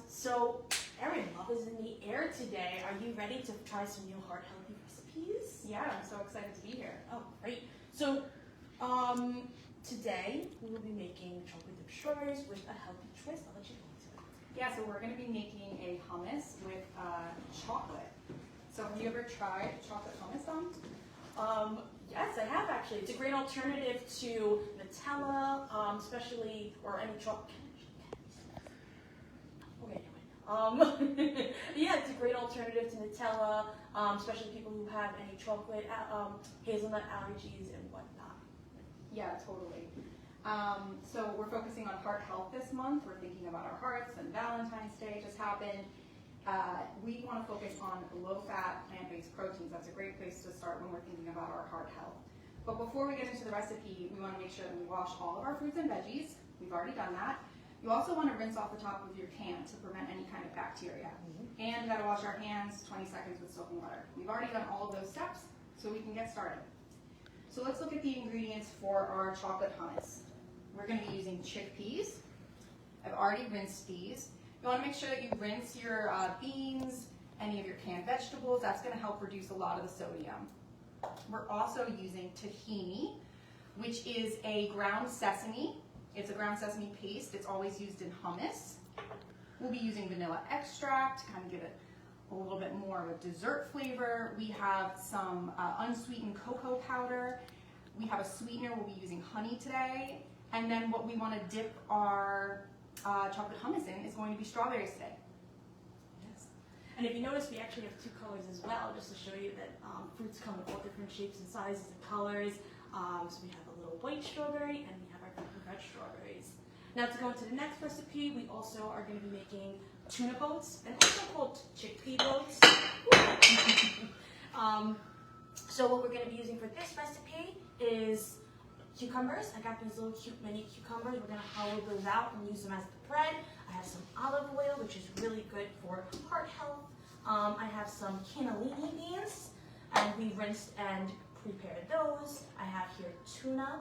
So Erin, love is in the air today. Are you ready to try some new heart-healthy recipes? Yeah, I'm so excited to be here. Oh, great. So today we will be making chocolate dipped strawberries with a healthy twist. I'll let you go into it. Yeah, so we're going to be making a hummus with chocolate. So have you ever tried chocolate hummus, Dom? Yes, I have actually. It's a great alternative to Nutella, especially, or any chocolate. Okay, anyway. Yeah, it's a great alternative to Nutella, especially people who have any chocolate, hazelnut allergies and whatnot. Yeah, totally. So we're focusing on heart health this month. We're thinking about our hearts, and Valentine's Day just happened. We want to focus on low-fat, plant-based proteins. That's a great place to start when we're thinking about our heart health. But before we get into the recipe, we want to make sure that we wash all of our fruits and veggies. We've already done that. You also want to rinse off the top of your can to prevent any kind of bacteria. And we got to wash our hands 20 seconds with soap and water. We've already done all of those steps, so we can get started. So let's look at the ingredients for our chocolate hummus. We're going to be using chickpeas. I've already rinsed these. You want to make sure that you rinse your beans, any of your canned vegetables. That's going to help reduce a lot of the sodium. We're also using tahini, which is a ground sesame. It's a ground sesame paste. It's always used in hummus. We'll be using vanilla extract to kind of give it a little bit more of a dessert flavor. We have some unsweetened cocoa powder. We have a sweetener. We'll be using honey today. And then what we want to dip our chocolate hummus in is going to be strawberries today. Yes. And if you notice, we actually have two colors as well, just to show you that fruits come in all different shapes and sizes and colors. So we have a little white strawberry and we have our red strawberries. Now to go into the next recipe, we also are going to be making tuna boats, and also called chickpea boats. So what we're going to be using for this recipe is cucumbers. I got these little cute mini cucumbers. We're going to hollow those out and use them as the bread. I have some olive oil, which is really good for heart health. I have some cannellini beans, and we rinsed and prepared those. I have here tuna.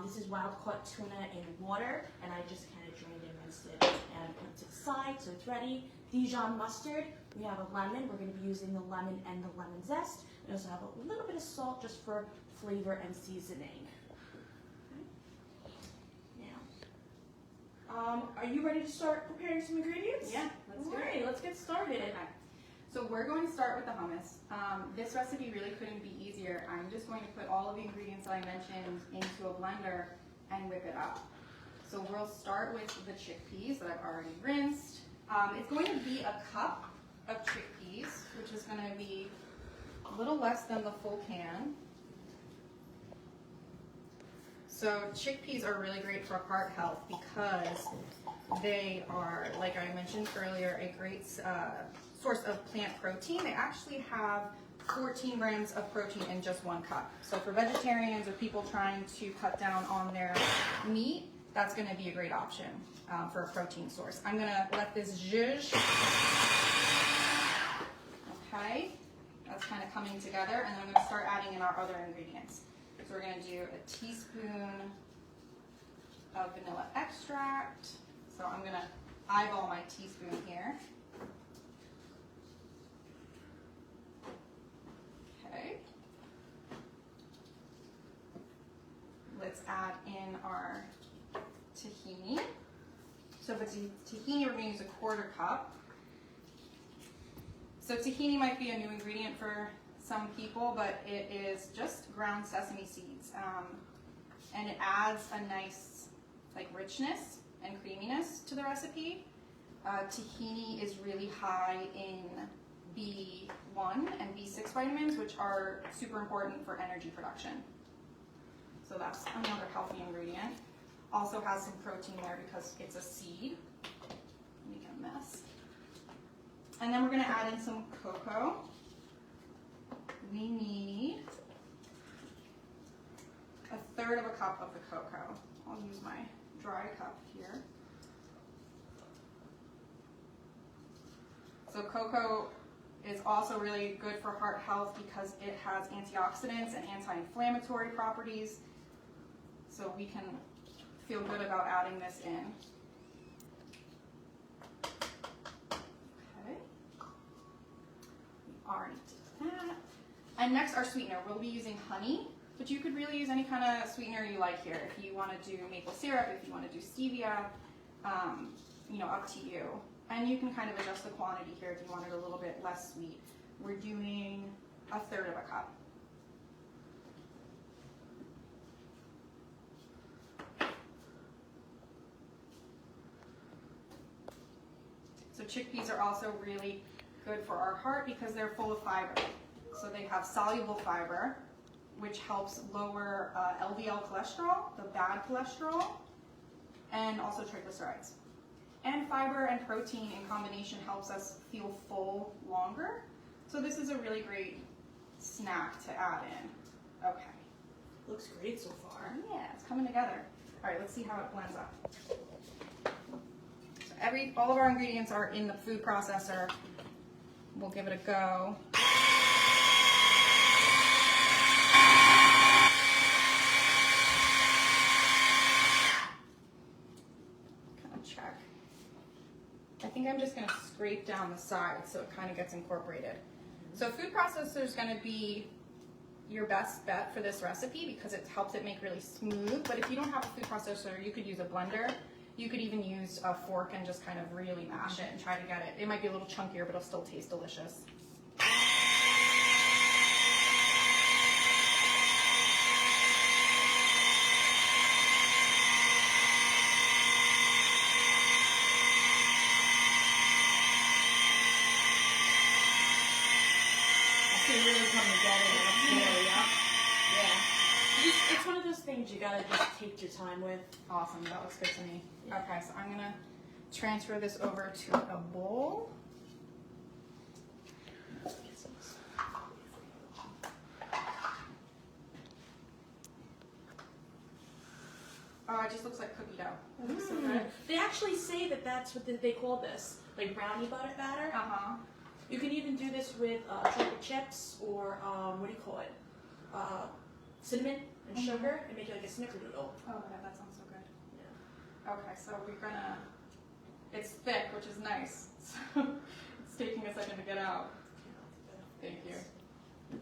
This is wild caught tuna in water, and I just kind of drained and rinsed it and put it to the side, so it's ready. Dijon mustard. We have a lemon. We're going to be using the lemon and the lemon zest. We also have a little bit of salt just for flavor and seasoning. Are you ready to start preparing some ingredients? Yeah, let's do it. Let's get started. Okay. So we're going to start with the hummus. This recipe really couldn't be easier. I'm just going to put all of the ingredients that I mentioned into a blender and whip it up. So we'll start with the chickpeas that I've already rinsed. It's going to be a cup of chickpeas, which is going to be a little less than the full can. So chickpeas are really great for heart health because they are, like I mentioned earlier, a great source of plant protein. They actually have 14 grams of protein in just 1 cup. So for vegetarians or people trying to cut down on their meat, that's going to be a great option for a protein source. I'm going to let this zhuzh. Okay, that's kind of coming together, and then I'm going to start adding in our other ingredients. So we're going to do a teaspoon of vanilla extract. So I'm going to eyeball my teaspoon here. Okay. Let's add in our tahini. So for tahini, we're going to use a 1/4 cup. So tahini might be a new ingredient for some people, but it is just ground sesame seeds, and it adds a nice richness and creaminess to the recipe. Tahini is really high in B1 and B6 vitamins, which are super important for energy production. So that's another healthy ingredient. Also has some protein there because it's a seed. Make a mess. And then we're going to add in some cocoa. We need 1/3 cup of the cocoa. I'll use my dry cup here. So cocoa is also really good for heart health because it has antioxidants and anti-inflammatory properties. So we can feel good about adding this in. Already did that. And next, our sweetener. We'll be using honey, but you could really use any kind of sweetener you like here. If you want to do maple syrup, if you want to do stevia, you know, up to you. And you can kind of adjust the quantity here if you want it a little bit less sweet. We're doing 1/3 of a cup. So chickpeas are also really good for our heart because they're full of fiber. So they have soluble fiber, which helps lower LDL cholesterol, the bad cholesterol, and also triglycerides. And fiber and protein in combination helps us feel full longer. So this is a really great snack to add in. Okay. Looks great so far. Yeah, it's coming together. All right, let's see how it blends up. So all of our ingredients are in the food processor. We'll give it a go. Check. I think I'm just going to scrape down the side so it kind of gets incorporated. So food processor is going to be your best bet for this recipe because it helps it make really smooth. But if you don't have a food processor, you could use a blender. You could even use a fork and just kind of really mash it and try to get it. It might be a little chunkier, but it'll still taste delicious. It's one of those things you gotta just take your time with. Awesome, that looks good to me. Okay, so I'm gonna transfer this over to a bowl. Oh, it just looks like cookie dough. That looks so good. They actually say that that's what they call this, like brownie batter. Uh-huh. You can even do this with chocolate chips or what do you call it? Cinnamon and sugar and make it like a snickerdoodle. Oh yeah, that sounds so good. Yeah. Okay, so we're gonna, it's thick, which is nice. So it's taking a second to get out. Thank you.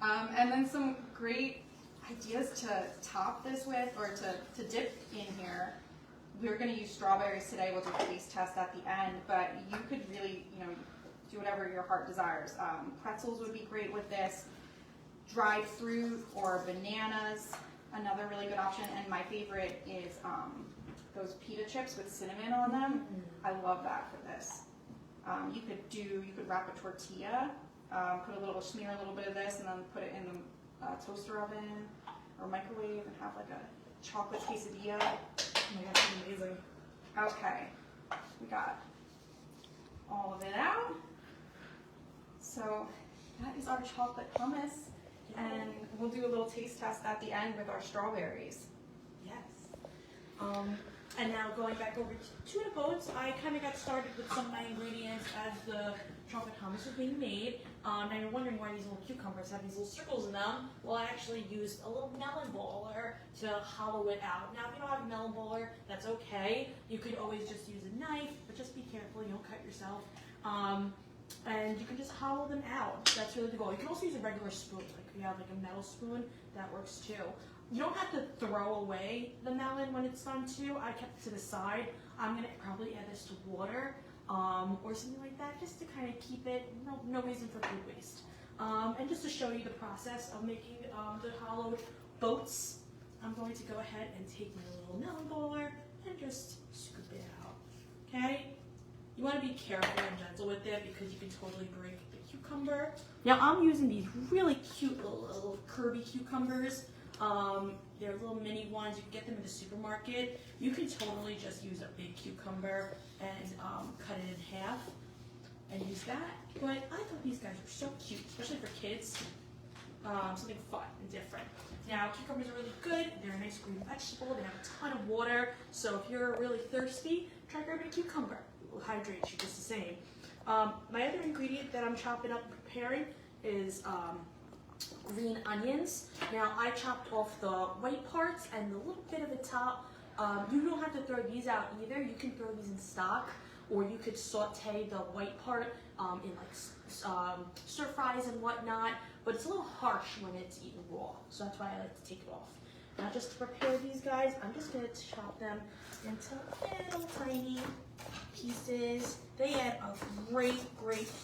And then some great ideas to top this with, or to dip in here. We're gonna use strawberries today. We'll do a taste test at the end, but you could really, you know, do whatever your heart desires. Pretzels would be great with this. Dried fruit or bananas, another really good option. And my favorite is those pita chips with cinnamon on them. I love that for this. You could wrap a tortilla, smear a little bit of this, and then put it in the toaster oven or microwave and have like a chocolate quesadilla. Oh my god, that's amazing. Okay, we got all of it out. So that is our chocolate hummus. And we'll do a little taste test at the end with our strawberries. Yes. And now going back over to tuna boats, I kind of got started with some of my ingredients as the chocolate hummus was being made. Now you're wondering why these little cucumbers have these little circles in them. Well, I actually used a little melon baller to hollow it out. Now, if you don't have a melon baller, that's okay. You could always just use a knife, but just be careful, you don't cut yourself. And you can just hollow them out. That's really the goal. You can also use a regular spoon. Like if you have like a metal spoon, that works too. You don't have to throw away the melon when it's done too. I kept it to the side. I'm gonna probably add this to water or something like that, just to kind of keep it, no reason for food waste. And just to show you the process of making the hollowed boats, I'm going to go ahead and take my little melon baller and just scoop it out, okay? You want to be careful and gentle with it because you can totally break the cucumber. Now I'm using these really cute little curvy cucumbers. They're little mini ones. You can get them in the supermarket. You can totally just use a big cucumber and cut it in half and use that. But I thought these guys were so cute, especially for kids. Something fun and different. Now cucumbers are really good. They're a nice green vegetable. They have a ton of water. So if you're really thirsty, try grabbing a cucumber. Will hydrate you just the same. My other ingredient that I'm chopping up and preparing is green onions. Now I chopped off the white parts and the little bit of the top. You don't have to throw these out either. You can throw these in stock. or you could saute the white part in like stir fries and whatnot, but it's a little harsh when it's eaten raw, so that's why I like to take it off. Now just to prepare these guys, I'm just going to chop them into little tiny pieces. They add a great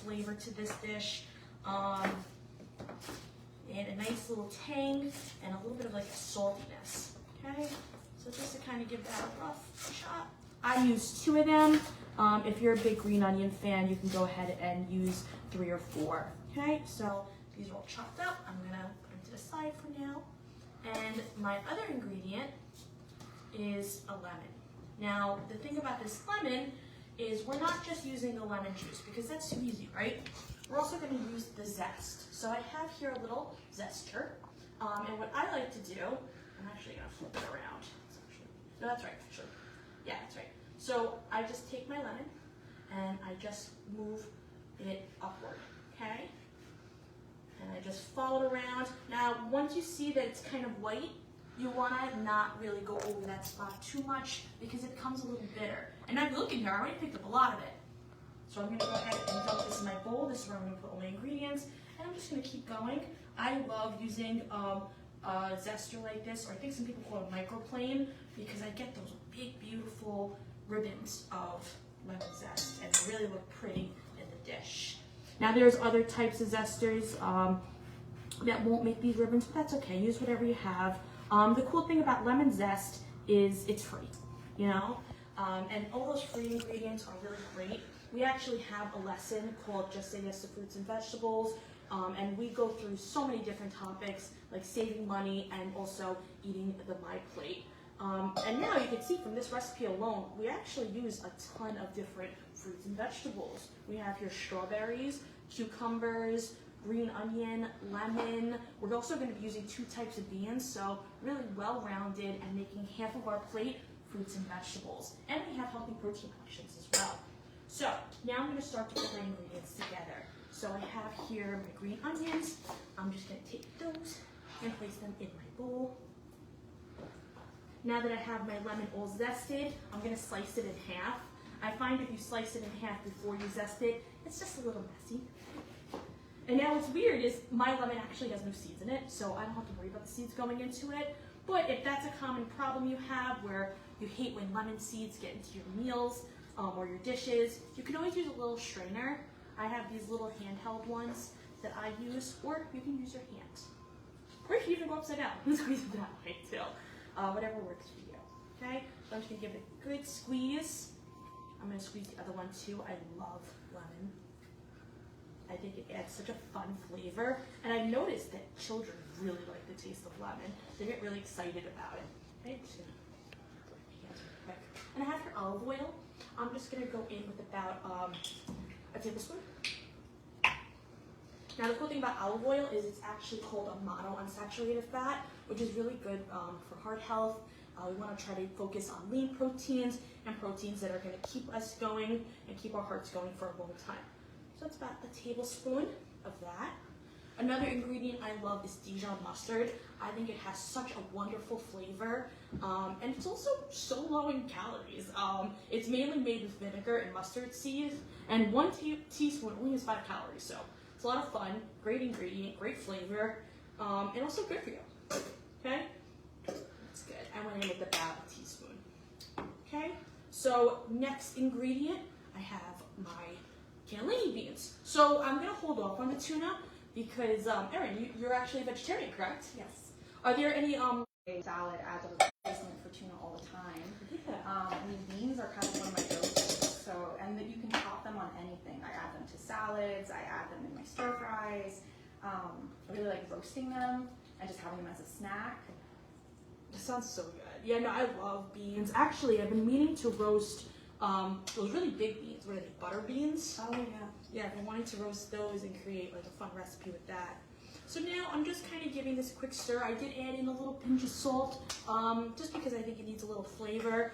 flavor to this dish. And a nice little tang and a little bit of like a saltiness, okay? So just to kind of give that a rough chop. I use 2 of them. If you're a big green onion fan, you can go ahead and use 3 or 4, okay? So these are all chopped up. I'm gonna put them to the side for now. And my other ingredient is a lemon. Now, the thing about this lemon is we're not just using the lemon juice because that's too easy, right? We're also going to use the zest. So I have here a little zester. And what I like to do, I'm actually going to flip it around. No, that's right, actually. Yeah, that's right. So I just take my lemon and I just move it upward, okay? And I just follow it around. Now, once you see that it's kind of white, you want to not really go over that spot too much because it becomes a little bitter. And I'm looking here, I already picked up a lot of it. So I'm going to go ahead and dump this in my bowl. This is where I'm going to put all my ingredients. And I'm just going to keep going. I love using a zester like this, or I think some people call it microplane, because I get those big, beautiful ribbons of lemon zest, and they really look pretty in the dish. Now there's other types of zesters that won't make these ribbons, but that's okay. Use whatever you have. The cool thing about lemon zest is it's free, you know? And all those free ingredients are really great. We actually have a lesson called Just Say Yes to Fruits and Vegetables, and we go through so many different topics like saving money and also eating the My Plate. And now you can see from this recipe alone, we actually use a ton of different fruits and vegetables. We have here strawberries, cucumbers, green onion, lemon. We're also going to be using 2 types of beans, so really well-rounded and making half of our plate fruits and vegetables. And we have healthy protein options as well. So now I'm going to start to put my ingredients together. So I have here my green onions. I'm just going to take those and place them in my bowl. Now that I have my lemon all zested, I'm going to slice it in half. I find if you slice it in half before you zest it, it's just a little messy. And now what's weird is my lemon actually has no seeds in it, so I don't have to worry about the seeds going into it. But if that's a common problem you have where you hate when lemon seeds get into your meals or your dishes, you can always use a little strainer. I have these little handheld ones that I use, or you can use your hand. Or you can even go upside down and squeeze it that way too. Whatever works for you, okay? So I'm just gonna give it a good squeeze. I'm gonna squeeze the other one too. I love lemon. I think it adds such a fun flavor. And I've noticed that children really like the taste of lemon. They get really excited about it. Okay, just gonna put my hands real quick. And I have your olive oil. I'm just gonna go in with about a tablespoon. Now the cool thing about olive oil is it's actually called a monounsaturated fat, which is really good for heart health. We want to try to focus on lean proteins and proteins that are going to keep us going and keep our hearts going for a long time. So it's about a tablespoon of that. Another ingredient I love is Dijon mustard. I think it has such a wonderful flavor, and it's also so low in calories. It's mainly made with vinegar and mustard seeds, and 1 teaspoon only has 5 calories, so it's a lot of fun, great ingredient, great flavor, and also good for you, okay? That's good. I went in with about a teaspoon, okay? So next ingredient, I have my cannellini beans. So I'm gonna hold off on the tuna because, Erin, you're actually a vegetarian, correct? Yes. Are there any, Salad as a replacement for tuna all the time. Yeah. I mean, beans are kind of one of my go-tos. So, and that you can top them on anything. I add them to salads. I add them in my stir fries. I really like roasting them and just having them as a snack. That sounds so good. Yeah, no, I love beans. Actually, I've been meaning to roast those really big beans. What are they, butter beans? Oh, yeah. Yeah, I've been wanting to roast those and create like a fun recipe with that. So now I'm just kind of giving this a quick stir. I did add in a little pinch of salt, just because I think it needs a little flavor.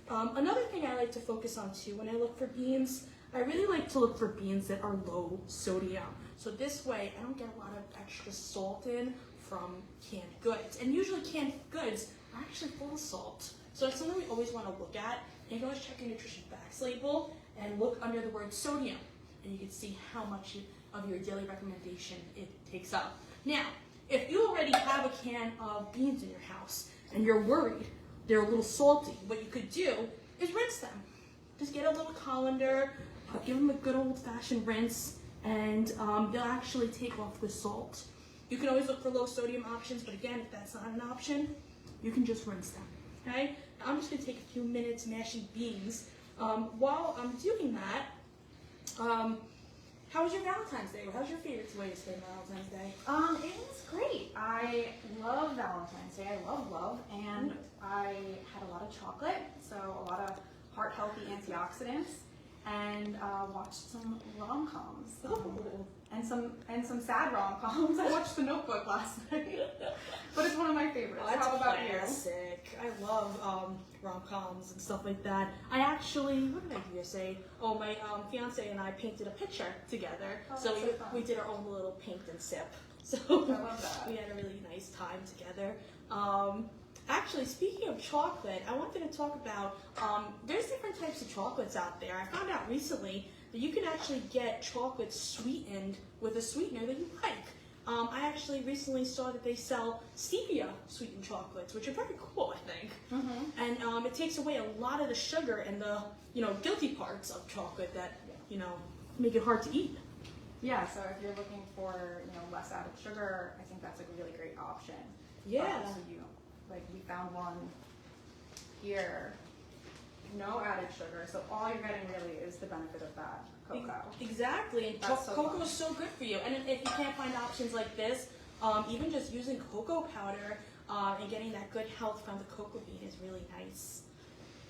Another thing I like to focus on too when I look for beans, I really like to look for beans that are low sodium. So this way I don't get a lot of extra salt in from canned goods. And usually canned goods are actually full of salt. So it's something we always want to look at. And you can always check your nutrition facts label and look under the word sodium, and you can see how much of your daily recommendation it takes up. Now, if you already have a can of beans in your house and you're worried they're a little salty, what you could do is rinse them. Just get a little colander, give them a good old-fashioned rinse, and they'll actually take off the salt. You can always look for low sodium options, but again, if that's not an option, you can just rinse them, okay? I'm just gonna take a few minutes mashing beans. While I'm doing that, how was your Valentine's Day? How's your favorite way to spend Valentine's Day? It was great. I love Valentine's Day. I love love, and I had a lot of chocolate, so a lot of heart-healthy antioxidants, and watched some rom-coms. And some sad rom-coms. I watched The Notebook last night, but it's one of my favorites. Oh, that's How about classic. I love rom-coms and stuff like that. I actually, what did I do yesterday? Oh, my fiance and I painted a picture together. Oh, So that's so fun. we did our own little paint and sip. So I love that. we had a really nice time together. Actually, speaking of chocolate, I wanted to talk about, there's different types of chocolates out there. I found out recently that you can actually get chocolate sweetened with a sweetener that you like. I actually recently saw that they sell stevia sweetened chocolates, which are very cool, I think. And it takes away a lot of the sugar and the, guilty parts of chocolate that, make it hard to eat. Yeah, so if you're looking for, less added sugar, I think that's a really great option. Yeah. So we found one here, no added sugar, so all you're getting really is the benefit of that cocoa. Exactly, and That's so cocoa fun. is so good for you. And if you can't find options like this, even just using cocoa powder and getting that good health from the cocoa bean is really nice.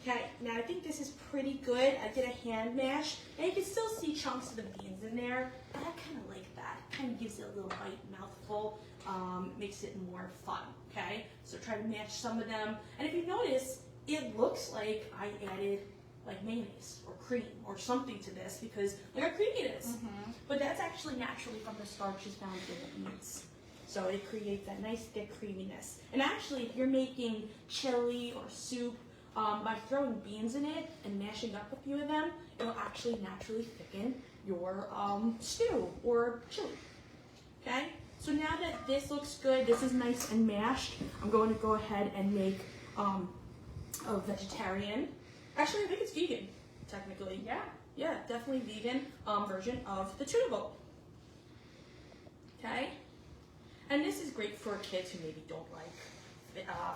Okay, now I think this is pretty good. I did a hand mash, and you can still see chunks of the beans in there, but I kind of like that. It kind of gives it a little bite, mouthful, makes it more fun, okay? So try to mash some of them. And if you notice, it looks like I added like mayonnaise or cream or something to this because look how creamy it is. But that's actually naturally from the starches found in the beans. So it creates that nice thick creaminess. And actually, if you're making chili or soup, by throwing beans in it and mashing up a few of them, it'll actually naturally thicken your stew or chili. Okay? So now that this looks good, this is nice and mashed, I'm going to go ahead and make a vegetarian. Actually, I think it's vegan, technically. Yeah. Yeah, definitely vegan version of the tuna bowl. Okay? And this is great for kids who maybe don't like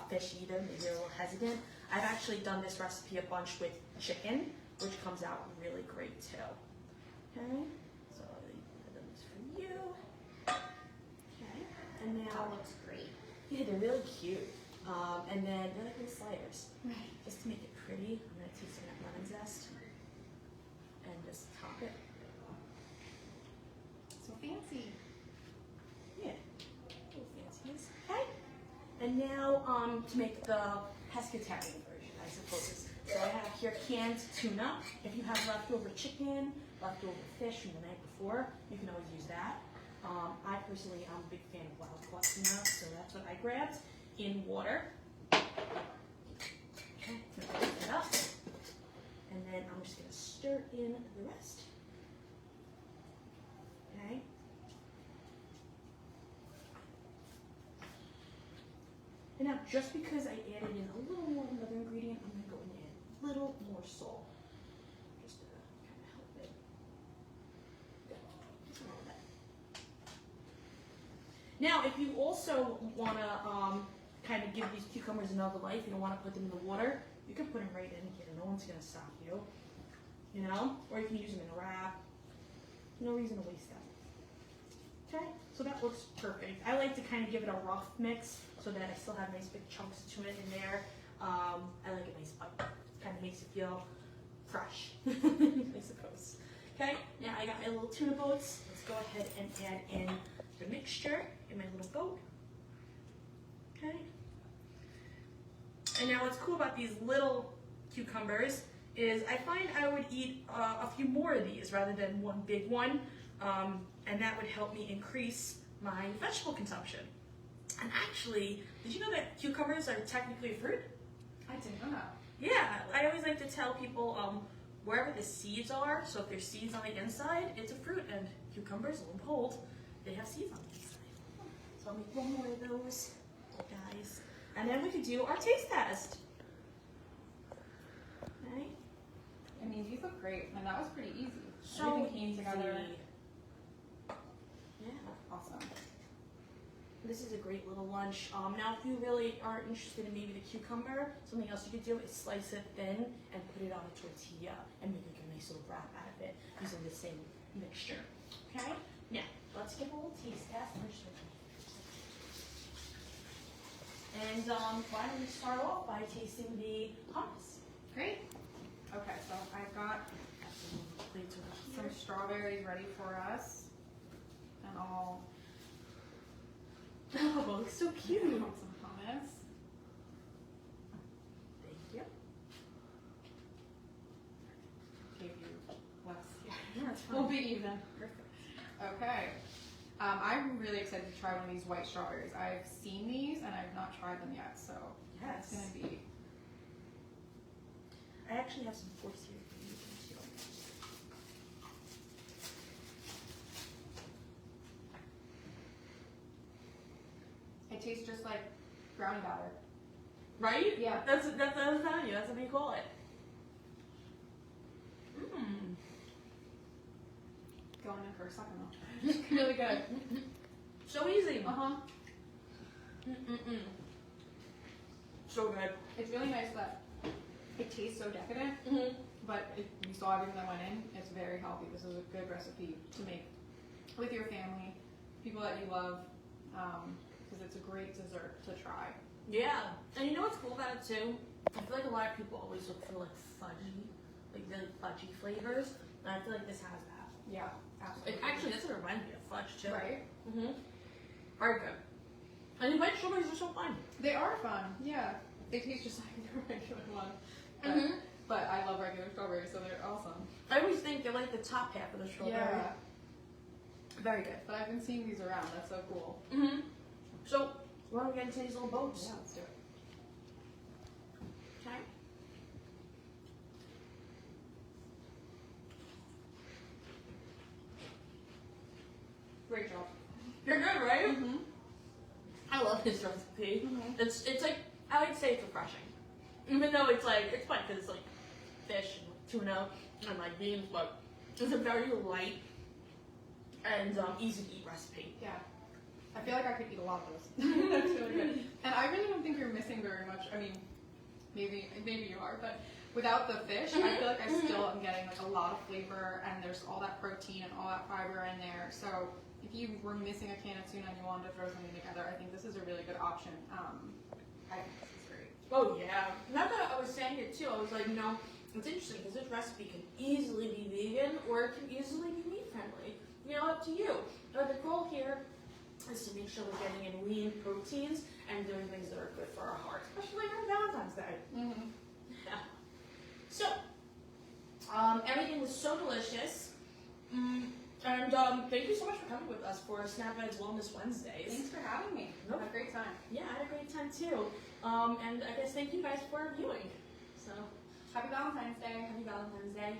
fish either, maybe they're a little hesitant. I've actually done this recipe a bunch with chicken, which comes out really great too. Okay? So this for you. Okay. And now That looks great. yeah, they're really cute. And then they're like little sliders. Right. Just to make it pretty, I'm gonna take some of that lemon zest and just top it. So fancy. Yeah, little fancies. Okay. And now to make the pescatarian version, I suppose. So I have here canned tuna. If you have leftover chicken, leftover fish from the night before, you can always use that. I personally am a big fan of wild caught tuna, so that's what I grabbed in water. Okay, I'm gonna mix it up. And then I'm just gonna stir in the rest. Okay. And now, just because I added in a little more of another ingredient, I'm going to go in and add a little more salt. Just to kind of help it. Just a little bit. Now, if you also want to kind of give these cucumbers another life, you don't want to put them in the water, you can put them right in here. No one's going to stop you. Or you can use them in a wrap. No reason to waste them. Okay, so that looks perfect. I like to kind of give it a rough mix so that I still have nice big chunks of tuna in there. I like a nice bite. Kind of makes it feel fresh, I suppose. Okay, now I got my little tuna boats. Let's go ahead and add in the mixture in my little boat. Okay. And now what's cool about these little cucumbers is I find I would eat a few more of these rather than one big one. And that would help me increase my vegetable consumption. And actually, did you know that cucumbers are technically a fruit? I didn't know that. Yeah, I always like to tell people wherever the seeds are, so if there's seeds on the inside, it's a fruit, and cucumbers, lo and behold, they have seeds on the inside. So I'll make one more of those, guys. And then we could do our taste test. Okay. I mean, these look great, and that was pretty easy. So Everything came together. Yeah. Awesome. This is a great little lunch. Now, if you really are interested in maybe the cucumber, something else you could do is slice it thin and put it on a tortilla and make like a nice little wrap out of it using the same mixture. Okay? Now, let's give a little taste test. And why don't we start off by tasting the hummus? Great. Okay, so I've got some strawberries ready for us, and I'll Oh, looks so cute. some hummus. Thank you. Gave you less. Yeah, that's fine. We'll be even. Perfect. Okay. I'm really excited to try one of these white strawberries. I've seen these and I've not tried them yet, so Yes. it's gonna be. I actually have some forks here for you too. It tastes just like brownie batter. Right? Yeah. That's what I was telling you. That's what you call it. Mmm. Going in for a second though. It's really good. So easy. Uh-huh. Mm-mm-mm. So good. It's really nice that it tastes so decadent, Mm-hmm. but you saw everything that went in. It's very healthy. This is a good recipe to make with your family, people that you love, because it's a great dessert to try. Yeah. And you know what's cool about it too? I feel like a lot of people always look for like fudgy, like really fudgy flavors. And I feel like this has that. Yeah, absolutely. Actually, this would remind me of fudge too. Right? Mm-hmm. Very good. And the white strawberries are so fun. They are fun, yeah. They taste just like the regular one. But, Mhm. but I love regular strawberries, so they're awesome. I always think they're like the top half of the strawberry. Yeah. Very good. But I've been seeing these around. That's so cool. Mm-hmm. So, why don't we get into these little boats? Yeah, let's do it. Okay. Great job. You're good, right? Mm-hmm. I love this recipe. Mhm. It's like, I like to say it's refreshing. Even though it's like, it's fun because it's like fish and tuna and like beans, but it's a very light and easy to eat recipe. Yeah. I feel like I could eat a lot of those. That's really good. And I really don't think you're missing very much. I mean, maybe you are, but without the fish, I feel like I still am getting like a lot of flavor, and there's all that protein and all that fiber in there. So if you were missing a can of tuna and you wanted to throw something together, I think this is a really good option. I think this is great. Oh yeah. Not that I was saying it too. I was like, you know, it's interesting because this recipe can easily be vegan or it can easily be meat friendly. You know, up to you. But the goal here is to make sure we're getting in lean proteins and doing things that are good for our heart, especially on Valentine's Day. Mm-hmm. Yeah. So, everything was so delicious. And thank you so much for coming with us for SnapEd's Wellness Wednesdays. Thanks for having me. Nope. Had a great time. Yeah, I had a great time too. And I guess thank you guys for viewing. So, Happy Valentine's Day. happy Valentine's Day.